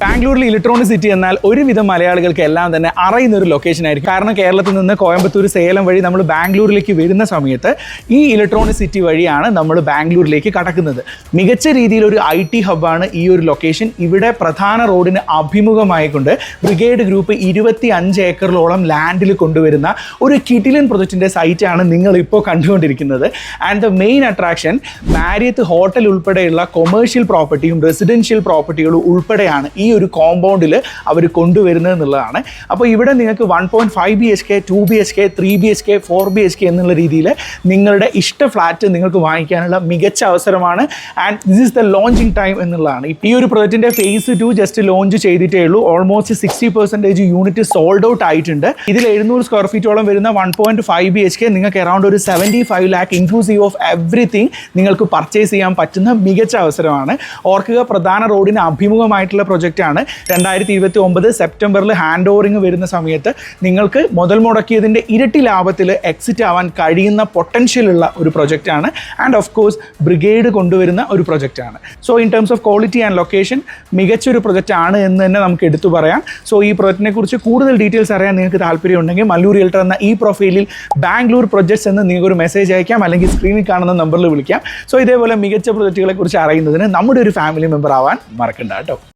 ബാംഗ്ലൂരിൽ electronic city എന്നാൽ ഒരുവിധം മലയാളികൾക്ക് എല്ലാം തന്നെ അറിയുന്ന ഒരു ലൊക്കേഷൻ ആയിരിക്കും. കാരണം കേരളത്തിൽ നിന്ന് കോയമ്പത്തൂർ, സേലം വഴി നമ്മൾ ബാംഗ്ലൂരിലേക്ക് വരുന്ന സമയത്ത് ഈ ഇലക്ട്രോണിക് സിറ്റി വഴിയാണ് നമ്മൾ ബാംഗ്ലൂരിലേക്ക് കടക്കുന്നത്. മികച്ച രീതിയിൽ ഒരു IT ഹബ്ബാണ് ഈ ഒരു ലൊക്കേഷൻ. ഇവിടെ പ്രധാന റോഡിന് അഭിമുഖമായിക്കൊണ്ട് ബ്രിഗേഡ് ഗ്രൂപ്പ് 25 ഏക്കറിലോളം ലാൻഡിൽ കൊണ്ടുവരുന്ന ഒരു കിടിലൻ പ്രൊജക്റ്റിൻ്റെ സൈറ്റാണ് നിങ്ങളിപ്പോൾ കണ്ടുകൊണ്ടിരിക്കുന്നത്. And the main attraction മാരിയത്ത് hotel ഉൾപ്പെടെയുള്ള കൊമേഴ്ഷ്യൽ പ്രോപ്പർട്ടിയും റെസിഡൻഷ്യൽ പ്രോപ്പർട്ടികളും ഉൾപ്പെടെയാണ് ഈ ഒരു കോമ്പൗണ്ടിൽ അവർ കൊണ്ടുവരുന്നത് എന്നുള്ളതാണ്. അപ്പോൾ ഇവിടെ നിങ്ങൾക്ക് 1.5 BHK, 2 BHK, 3 BHK, 4 BHK എന്നുള്ള രീതിയിൽ നിങ്ങളുടെ ഇഷ്ട ഫ്ലാറ്റ് നിങ്ങൾക്ക് വാങ്ങിക്കാനുള്ള മികച്ച അവസരമാണ്. And this is the launching time എന്നുള്ളതാണ്. ഈ ഒരു പ്രൊജക്റ്റിൻ്റെ ഫേസ് 2 ജസ്റ്റ് ലോഞ്ച് ചെയ്തിട്ടേ ഉള്ളൂ. ഓൾമോസ്റ്റ് 60% യൂണിറ്റ് സോൾഡ് ഔട്ട് ആയിട്ടുണ്ട്. ഇതിൽ 700 സ്ക്വയർ ഫീറ്റോളം വരുന്ന 1.5 BHK നിങ്ങൾക്ക് അറൗണ്ട് ഒരു 75 lakh ഇൻക്ലൂസീവ് ഓഫ് എവറിത്തിങ് നിങ്ങൾക്ക് പർച്ചേസ് ചെയ്യാൻ പറ്റുന്ന മികച്ച അവസരമാണ്. ഓർക്കുക, പ്രധാന റോഡിന് അഭിമുഖമായിട്ടുള്ള പ്രൊജക്റ്റാണ്. 2029 സെപ്റ്റംബറിൽ ഹാൻഡ് ഓവറിങ് വരുന്ന സമയത്ത് നിങ്ങൾക്ക് മുതൽ മുടക്കിയതിൻ്റെ ഇരട്ടി ലാഭത്തിൽ എക്സിറ്റ് ആവാൻ കഴിയുന്ന പൊട്ടൻഷ്യൽ ഉള്ള ഒരു പ്രൊജക്റ്റാണ്. ആൻഡ് ഓഫ് കോഴ്സ് ബ്രിഗേഡ് കൊണ്ടുവരുന്ന ഒരു പ്രൊജക്റ്റാണ്. So in terms of quality and location മികച്ചൊരു പ്രൊജക്റ്റ് ആണ് എന്ന് തന്നെ നമുക്ക് എടുത്തു പറയാം. സോ ഈ പ്രൊജക്റ്റിനെ കുറിച്ച് കൂടുതൽ ഡീറ്റെയിൽസ് അറിയാൻ നിങ്ങൾക്ക് താല്പര്യമുണ്ടെങ്കിൽ മല്ലൂർ റിയൽട്ടർ എന്ന ഈ പ്രൊഫൈലിൽ ബാംഗ്ലൂർ പ്രൊജക്ട്സ് എന്ന് നിങ്ങൾക്ക് ഒരു മെസ്സേജ് അയക്കാം, അല്ലെങ്കിൽ സ്ക്രീനിൽ കാണുന്ന നമ്പറിൽ വിളിക്കാം. സോ ഇതേപോലെ മികച്ച പ്രൊജക്റ്റുകളെ കുറിച്ച് അറിയുന്നതിന് നമ്മുടെ ഒരു ഫാമിലി മെമ്പർ ആവാൻ മറക്കണ്ട കേട്ടോ.